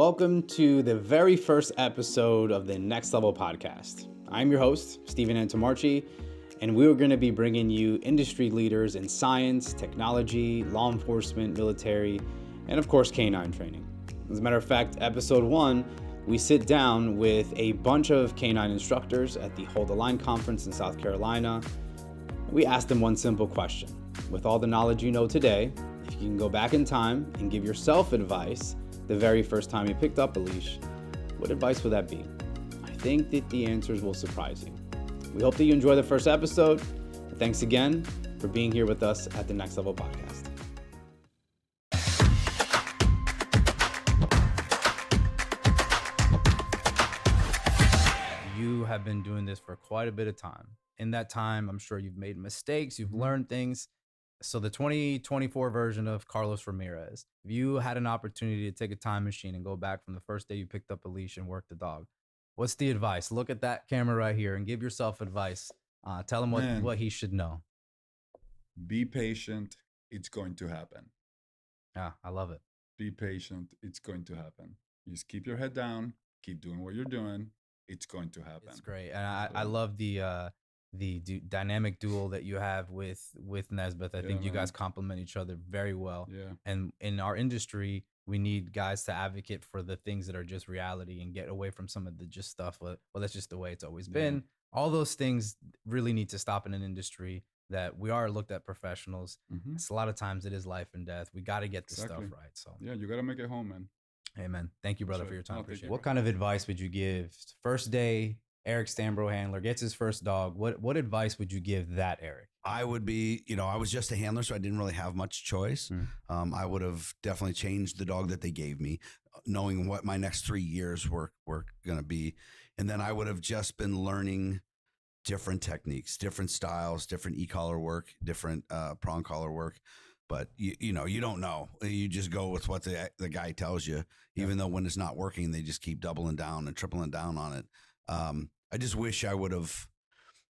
Welcome to the very first episode of the Next Level podcast. I'm your host, Stephen Antomarchi, and we're going to be bringing you industry leaders in science, technology, law enforcement, military, and of course, canine training. As a matter of fact, episode 1, we sit down with a bunch of canine instructors at the Hold the Line conference in South Carolina. We asked them one simple question. With all the knowledge you know today, if you can go back in time and give yourself advice the very first time you picked up a leash, what advice would that be? I think that the answers will surprise you. We hope that you enjoy the first episode. And thanks again for being here with us at the Next Level podcast. You have been doing this for quite a bit of time. In that time, I'm sure you've made mistakes, you've learned things. So the 2024 version of Carlos Ramirez, if you had an opportunity to take a time machine and go back from the first day you picked up a leash and worked the dog, what's the advice? Look at that camera right here and give yourself advice. Tell him what he should know. Be patient. It's going to happen. Yeah, I love it. Be patient. It's going to happen. You just keep your head down. Keep doing what you're doing. It's going to happen. It's great. And I love the dynamic duel that you have with Nesbitt. I think you guys complement each other very well. Yeah. And in our industry, we need guys to advocate for the things that are just reality and get away from some of the just stuff. Well, that's just the way it's always been. All those things really need to stop in an industry that we are looked at professionals. It's a lot of times it is life and death. We got to get this stuff right. So yeah, you got to make it home, man. Amen. Thank you, brother, for your time. Appreciate it. What kind of advice would you give? First day, Eric Stanbro handler gets his first dog. What advice would you give that Eric? I would be, I was just a handler, so I didn't really have much choice. I would have definitely changed the dog that they gave me, knowing what my next 3 years were going to be. And then I would have just been learning different techniques, different styles, different e-collar work, different prong collar work. But you don't know. You just go with what the guy tells you, even though when it's not working, they just keep doubling down and tripling down on it. I just wish I would have,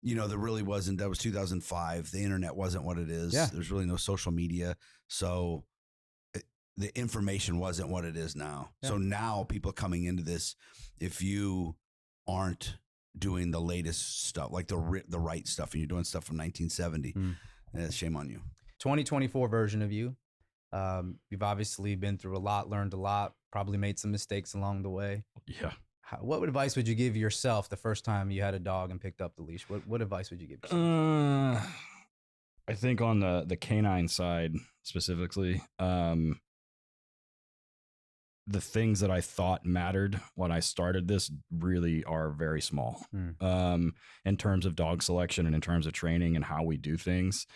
there really wasn't, that was 2005. The internet wasn't what it is. Yeah. There's really no social media. So the information wasn't what it is now. Yeah. So now people coming into this, if you aren't doing the latest stuff, like the right stuff, and you're doing stuff from 1970, shame on you. 2024 version of you. You've obviously been through a lot, learned a lot, probably made some mistakes along the way. Yeah. What advice would you give yourself the first time you had a dog and picked up the leash? What advice would you give yourself? I think on the canine side specifically, the things that I thought mattered when I started this really are very small in terms of dog selection and in terms of training and how we do things.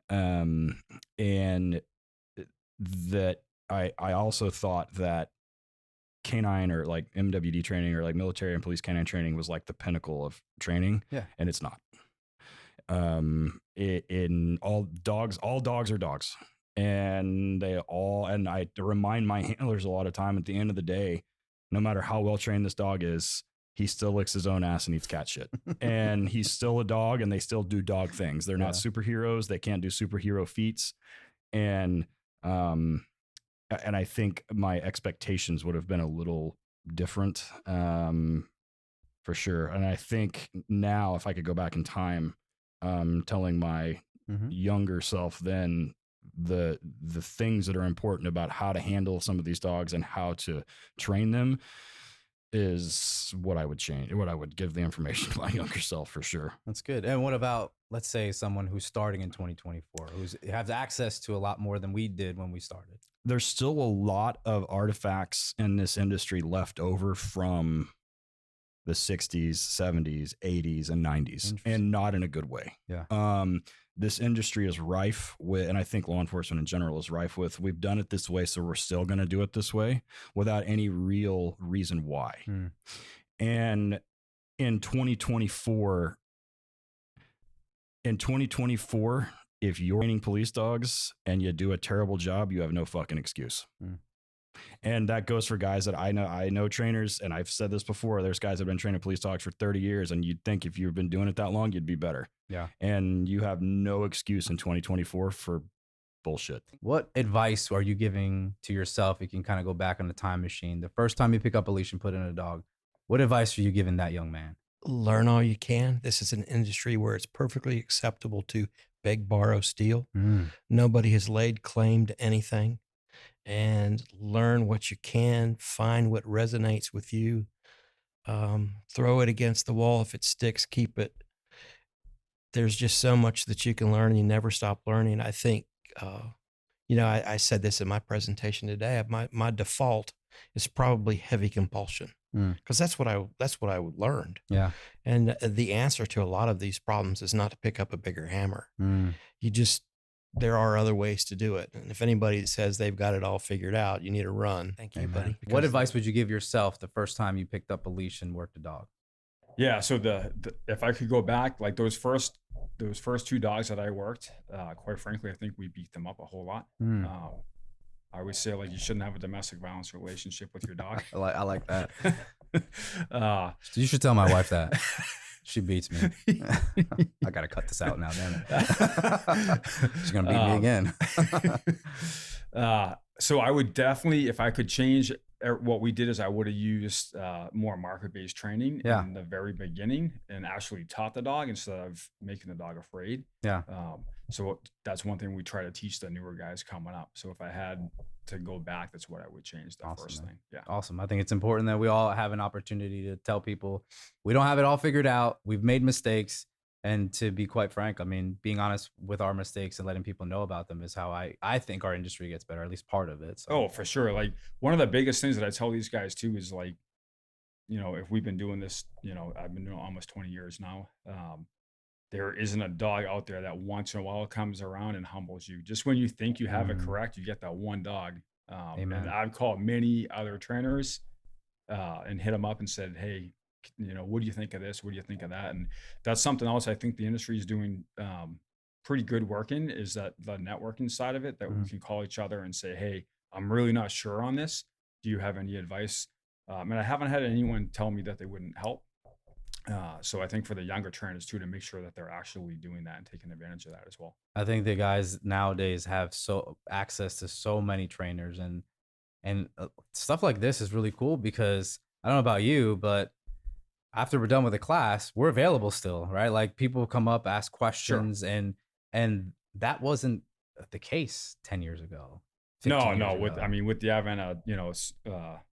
And that I also thought that canine or like MWD training or like military and police canine training was like the pinnacle of training. Yeah. And it's not. In all dogs are dogs. And I remind my handlers a lot of time at the end of the day, no matter how well trained this dog is, he still licks his own ass and eats cat shit. And he's still a dog and they still do dog things. They're not superheroes. They can't do superhero feats. And I think my expectations would have been a little different, for sure. And I think now, if I could go back in time, telling my younger self then the things that are important about how to handle some of these dogs and how to train them is what I would change, what I would give the information to my younger self for sure. That's good. And what about, let's say, someone who's starting in 2024, who has access to a lot more than we did when we started? There's still a lot of artifacts in this industry left over from the 60s, 70s, 80s, and 90s, and not in a good way. Yeah. This industry is rife with, and I think law enforcement in general is rife with, we've done it this way, so we're still going to do it this way without any real reason why. And in 2024, if you're training police dogs and you do a terrible job, you have no fucking excuse. And that goes for guys that I know trainers, and I've said this before, there's guys that have been training police dogs for 30 years, and you'd think if you've been doing it that long, you'd be better. Yeah. And you have no excuse in 2024 for bullshit. What advice are you giving to yourself? You can kind of go back on the time machine. The first time you pick up a leash and put in a dog, what advice are you giving that young man? Learn all you can. This is an industry where it's perfectly acceptable to beg, borrow, steal. Nobody has laid claim to anything. And learn what you can, find what resonates with you, throw it against the wall. If it sticks, keep it. There's just so much that you can learn, and you never stop learning. I think, I said this in my presentation today. My default is probably heavy compulsion, because that's what I learned. Yeah. And the answer to a lot of these problems is not to pick up a bigger hammer. There are other ways to do it. And if anybody says they've got it all figured out, you need to run. Thank you, buddy. What advice would you give yourself the first time you picked up a leash and worked a dog? Yeah. So if I could go back, like those first 2 dogs that I worked, quite frankly, I think we beat them up a whole lot. I would say, like, you shouldn't have a domestic violence relationship with your dog. I like that. You should tell my wife that. She beats me. I got to cut this out now, damn it. She's going to beat me again. So I would definitely, if I could change what we did, is I would have used more market-based training in the very beginning and actually taught the dog instead of making the dog afraid. Yeah. So that's one thing we try to teach the newer guys coming up. So if I had to go back, that's what I would change. First thing. Yeah. Awesome. I think it's important that we all have an opportunity to tell people we don't have it all figured out. We've made mistakes. And to be quite frank, I mean, being honest with our mistakes and letting people know about them is how I think our industry gets better, at least part of it. So. Oh, for sure. Like, one of the biggest things that I tell these guys too is, like, if we've been doing this, I've been doing almost 20 years now. There isn't a dog out there that once in a while comes around and humbles you. Just when you think you have it correct, you get that one dog. And I've called many other trainers and hit them up and said, hey, what do you think of this? What do you think of that? And that's something else I think the industry is doing pretty good work in, is that the networking side of it, that we can call each other and say, hey, I'm really not sure on this. Do you have any advice? And I haven't had anyone tell me that they wouldn't help. So I think for the younger trainers too, to make sure that they're actually doing that and taking advantage of that as well. I think the guys nowadays have access to so many trainers, and stuff like this is really cool, because I don't know about you, but after we're done with the class, we're available still, right? Like, people come up, ask questions, and that wasn't the case 10 years ago. No. With the advent of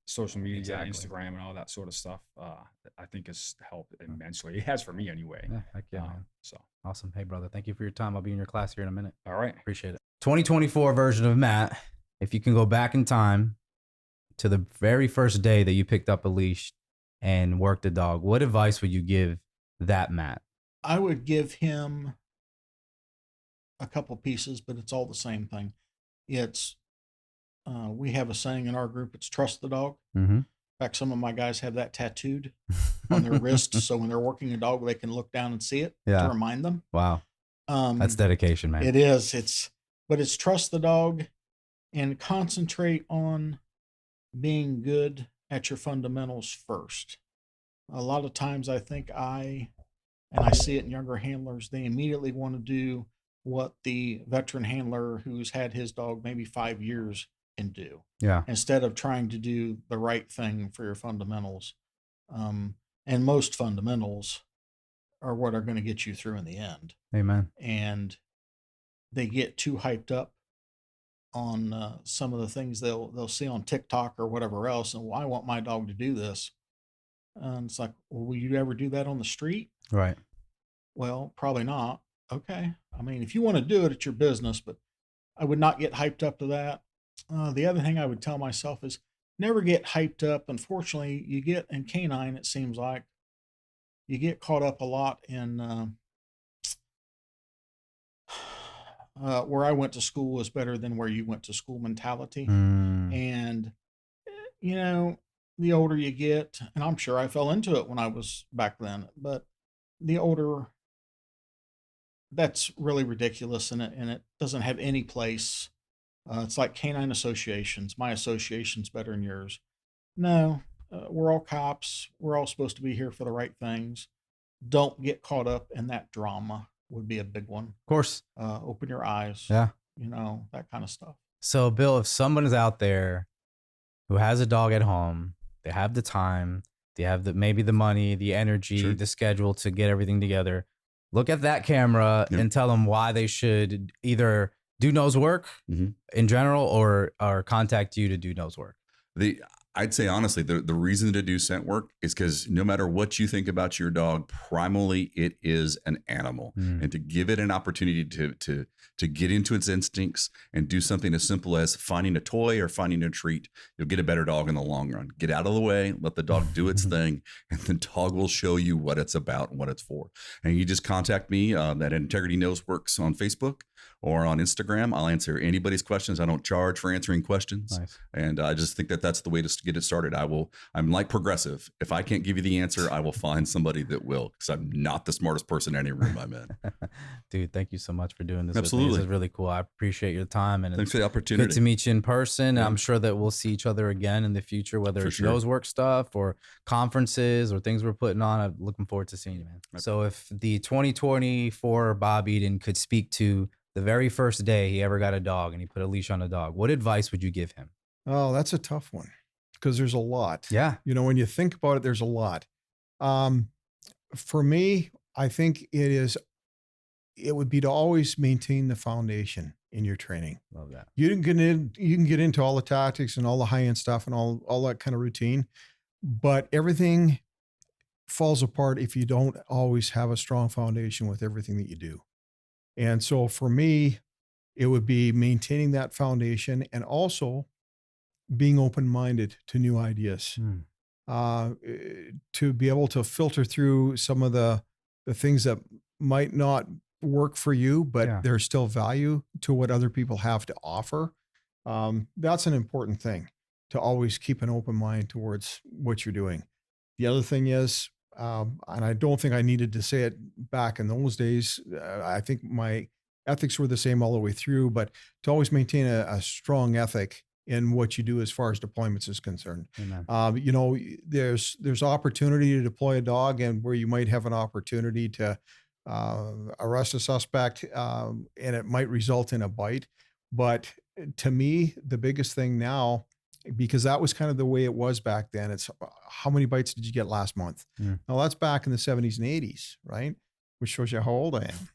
social media, Instagram, and all that sort of stuff, I think it's helped immensely. It has for me anyway. Yeah, heck yeah, man. So awesome. Hey, brother, thank you for your time. I'll be in your class here in a minute. All right, appreciate it. 2024 version of Matt. If you can go back in time to the very first day that you picked up a leash and worked a dog, what advice would you give that Matt? I would give him a couple pieces, but it's all the same thing. It's we have a saying in our group, it's trust the dog. In fact, some of my guys have that tattooed on their wrist, so when they're working a dog, they can look down and see it to remind them. Wow. That's dedication, man. It is. It's trust the dog and concentrate on being good at your fundamentals first. A lot of times I think I see it in younger handlers, they immediately want to do what the veteran handler who's had his dog maybe 5 years can do. Yeah. Instead of trying to do the right thing for your fundamentals. And most fundamentals are what are going to get you through in the end. Amen. And they get too hyped up on some of the things they'll see on TikTok or whatever else. And, well, I want my dog to do this. And it's like, well, will you ever do that on the street? Right. Well, probably not. Okay. I mean, if you want to do it, it's your business, but I would not get hyped up to that. The other thing I would tell myself is never get hyped up. Unfortunately, you get in canine, it seems like you get caught up a lot in where I went to school is better than where you went to school mentality. And, the older you get, and I'm sure I fell into it when I was back then, but the older, that's really ridiculous, and it doesn't have any place. It's like canine associations. My association's better than yours. No, we're all cops. We're all supposed to be here for the right things. Don't get caught up in that drama would be a big one. Of course. Open your eyes. Yeah. that kind of stuff. So, Bill, if someone is out there who has a dog at home, they have the time, they have maybe the money, the energy, the schedule to get everything together, look at that camera and tell them why they should either do nose work in general or contact you to do nose work. I'd say honestly, the reason to do scent work is because no matter what you think about your dog, primarily it is an animal, and to give it an opportunity to get into its instincts and do something as simple as finding a toy or finding a treat, you'll get a better dog in the long run. Get out of the way, let the dog do its thing, and the dog will show you what it's about and what it's for. And you just contact me at Integrity Nose Works on Facebook or on Instagram. I'll answer anybody's questions. I don't charge for answering questions. Nice. And I just think that's the way to get it started. I'm like Progressive. If I can't give you the answer, I will find somebody that will, because I'm not the smartest person in any room I'm in. Dude, thank you so much for doing this. Absolutely. This is really cool. I appreciate your time. And thanks for the opportunity. Good to meet you in person. Yeah. I'm sure that we'll see each other again in the future, whether it's nose work stuff or conferences or things we're putting on. I'm looking forward to seeing you, man. Okay. So if the 2024 Bob Eden could speak to the very first day he ever got a dog and he put a leash on a dog, what advice would you give him? Oh, that's a tough one because there's a lot. Yeah. When you think about it, there's a lot. For me, I think it would be to always maintain the foundation in your training. Love that. You can get into all the tactics and all the high-end stuff and all that kind of routine, but everything falls apart if you don't always have a strong foundation with everything that you do. And so for me, it would be maintaining that foundation and also being open-minded to new ideas, to be able to filter through some of the things that might not work for you, but there's still value to what other people have to offer. That's an important thing, to always keep an open mind towards what you're doing. The other thing is, and I don't think I needed to say it back in those days. I think my ethics were the same all the way through, but to always maintain a strong ethic in what you do as far as deployments is concerned. There's opportunity to deploy a dog and where you might have an opportunity to arrest a suspect and it might result in a bite. But to me, the biggest thing now, because that was kind of the way it was back then, it's how many bites did you get last month? Now that's back in the 70s and 80s, right? Which shows you how old I am.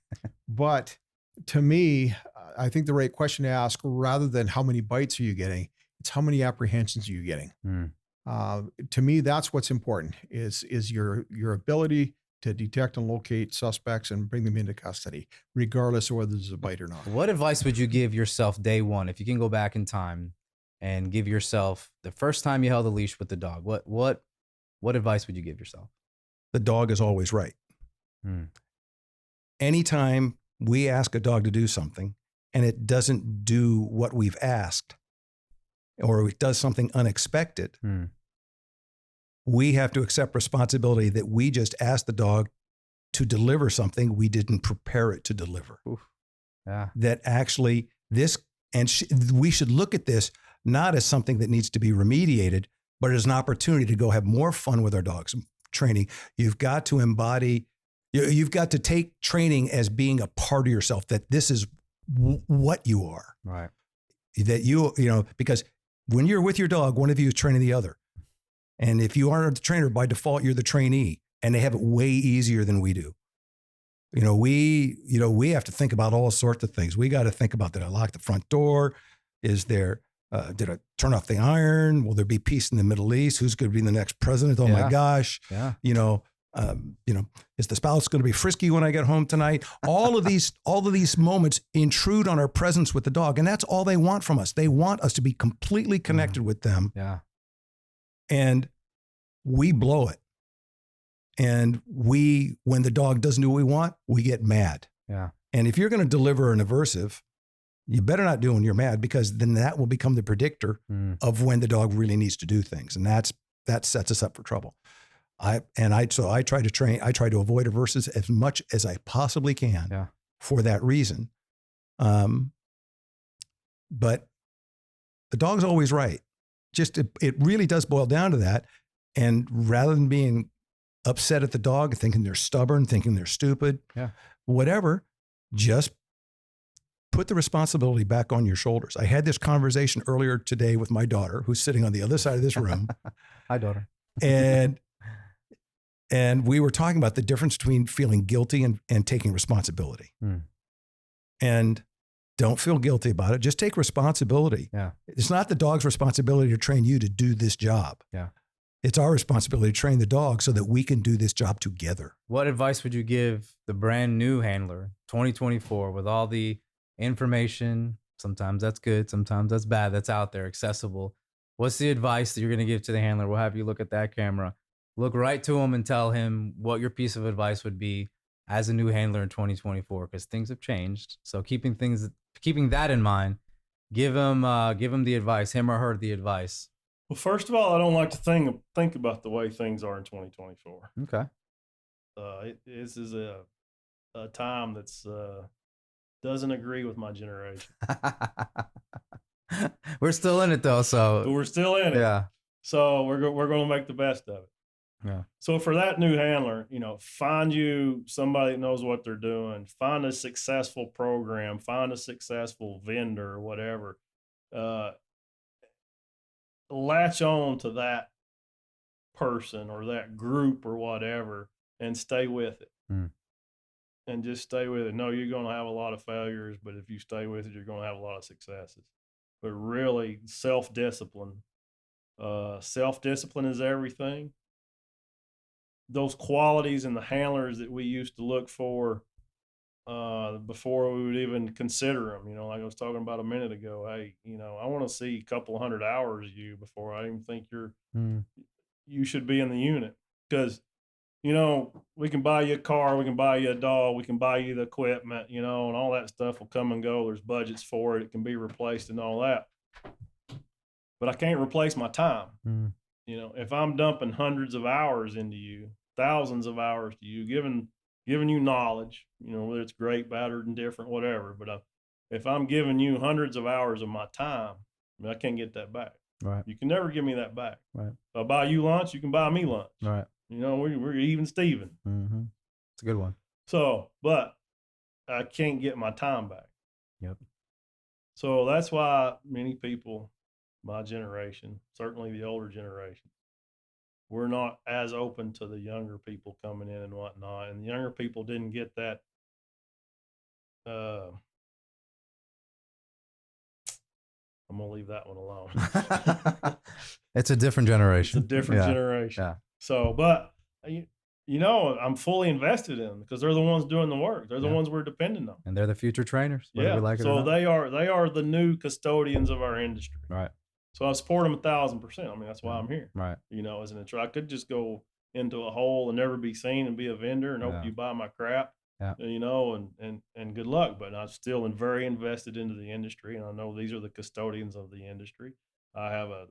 But to me, I think the right question to ask, rather than how many bites are you getting, it's how many apprehensions are you getting? To me, that's what's important is your ability to detect and locate suspects and bring them into custody, regardless of whether there's a bite or not. What advice would you give yourself day one, if you can go back in time and give yourself the first time you held a leash with the dog? What advice would you give yourself? The dog is always right. Anytime we ask a dog to do something and it doesn't do what we've asked, or it does something unexpected, we have to accept responsibility that we just asked the dog to deliver something we didn't prepare it to deliver. That actually we should look at this not as something that needs to be remediated, but as an opportunity to go have more fun with our dogs. Training, you've got to embody, you've got to take training as being a part of yourself, that this is what you are. Right. That because when you're with your dog, one of you is training the other. And if you aren't the trainer, by default, you're the trainee, and they have it way easier than we do. We have to think about all sorts of things. We got to think about, did I lock the front door? Is there, did I turn off the iron? Will there be peace in the Middle East? Who's going to be the next president? Oh my gosh. Yeah. Is the spouse going to be frisky when I get home tonight? All of these moments intrude on our presence with the dog. And that's all they want from us. They want us to be completely connected with them. Yeah. And we blow it. And when the dog doesn't do what we want, we get mad. Yeah. And if you're going to deliver an aversive, you better not do when you're mad, because then that will become the predictor of when the dog really needs to do things. And that sets us up for trouble. I try to avoid aversives as much as I possibly can for that reason. But the dog's always right. It really does boil down to that. And rather than being upset at the dog, thinking they're stubborn, thinking they're stupid, whatever, just put the responsibility back on your shoulders. I had this conversation earlier today with my daughter, who's sitting on the other side of this room. Hi, daughter. And we were talking about the difference between feeling guilty and taking responsibility. And don't feel guilty about it. Just take responsibility. Yeah. It's not the dog's responsibility to train you to do this job. Yeah. It's our responsibility to train the dog so that we can do this job together. What advice would you give the brand new handler, 2024, with all the information? Sometimes that's good, sometimes that's bad, that's out there, accessible. What's the advice that you're going to give to the handler? We'll have you look at that camera, look right to him and tell him what your piece of advice would be as a new handler in 2024, because things have changed. So keeping that in mind, give him the advice, him or her the advice. Well, first of all, I don't like to think about the way things are in 2024. Okay. This is a time that's doesn't agree with my generation. We're still in it though, so But we're still in it. yeah. So we're going to make the best of it. Yeah. So for that new handler, find you somebody that knows what they're doing. Find a successful program. Find a successful vendor or whatever. Latch on to that person or that group or whatever and stay with it. And just stay with it. No, you're going to have a lot of failures, but if you stay with it, you're going to have a lot of successes. But really, self-discipline. Self-discipline is everything. Those qualities in the handlers that we used to look for before we would even consider them, like I was talking about a minute ago. Hey, I want to see a couple hundred hours of you before I even think you should be in the unit. Because, we can buy you a car, we can buy you a dog, we can buy you the equipment, and all that stuff will come and go. There's budgets for it. It can be replaced and all that. But I can't replace my time. If I'm dumping hundreds of hours into you, thousands of hours to you, giving you knowledge, whether it's great, bad, or indifferent, whatever. But if I'm giving you hundreds of hours of my time, I can't get that back. Right. You can never give me that back. Right. If I buy you lunch, you can buy me lunch. Right. We're even Steven. Mm-hmm. It's a good one. So, but I can't get my time back. Yep. So that's why many people, my generation, certainly the older generation, we're not as open to the younger people coming in and whatnot. And the younger people didn't get that. I'm going to leave that one alone. It's a different generation. It's a different generation. Yeah. So, but, I'm fully invested in them because they're the ones doing the work. They're the ones we're dependent on. And they're the future trainers. Whether we like it or So not. they are the new custodians of our industry. Right. So I support them 1,000%. I mean, that's why I'm here. Right. As an intro, I could just go into a hole and never be seen and be a vendor and hope you buy my crap. Yeah. And good luck. But I'm still very invested into the industry, and I know these are the custodians of the industry. I have a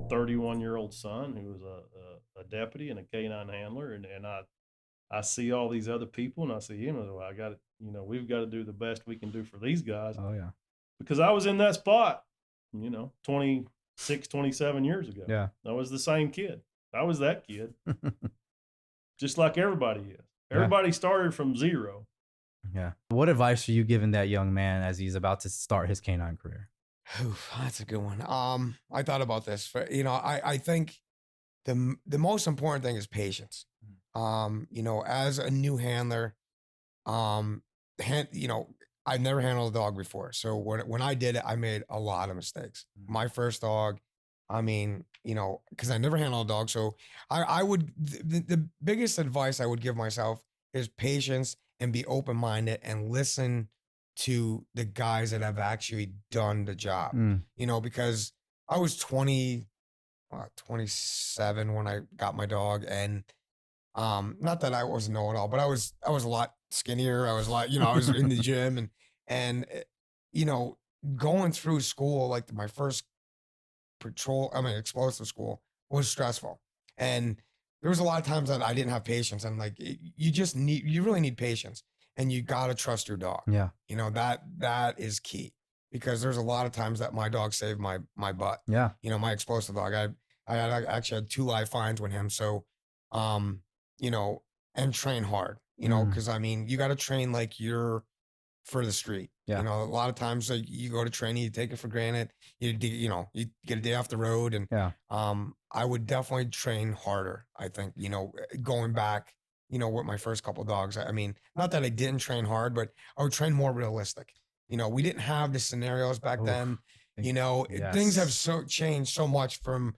31-year-old son who is a deputy and a K9 handler, and I see all these other people, and I see him as well. I got it. We've got to do the best we can do for these guys. Oh yeah. Because I was in that spot, 26, 27 years ago. Yeah. I was the same kid. I was that kid. Just like everybody is. Everybody started from zero. Yeah. What advice are you giving that young man as he's about to start his canine career? Oof, that's a good one. I thought about this. I think the most important thing is patience. As a new handler, I've never handled a dog before. So when I did it, I made a lot of mistakes. My first dog, because I never handled a dog. So the biggest advice I would give myself is patience and be open-minded and listen to the guys that have actually done the job, because I was 27 when I got my dog. And not that I wasn't know-it-all, but I was a lot skinnier. I was I was in the gym and going through school, like my first explosive school was stressful. And there was a lot of times that I didn't have patience, and you really need patience, and you got to trust your dog. Yeah. That is key, because there's a lot of times that my dog saved my butt. Yeah. My explosive dog, I actually had 2 live fines with him. So, and train hard, because you got to train like you're for the street. Yeah. You know, a lot of times you go to training, you take it for granted. You get a day off the road, and I would definitely train harder. I think, going back, with my first couple of dogs. I mean, not that I didn't train hard, but I would train more realistic. We didn't have the scenarios back then. Things have changed so much from,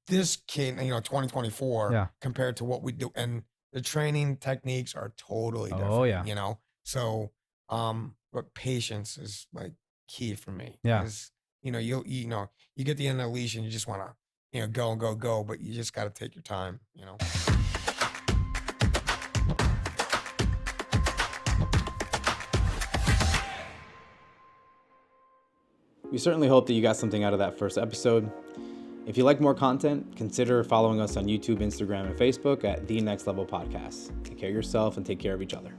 this kid, 2024 compared to what we do. And the training techniques are totally different. Oh, yeah. So, but patience is like key for me. Yeah. Because, you get the end of the leash and you just want to, go, but you just got to take your time, We certainly hope that you got something out of that first episode. If you like more content, consider following us on YouTube, Instagram, and Facebook at The Next Level Podcast. Take care of yourself and take care of each other.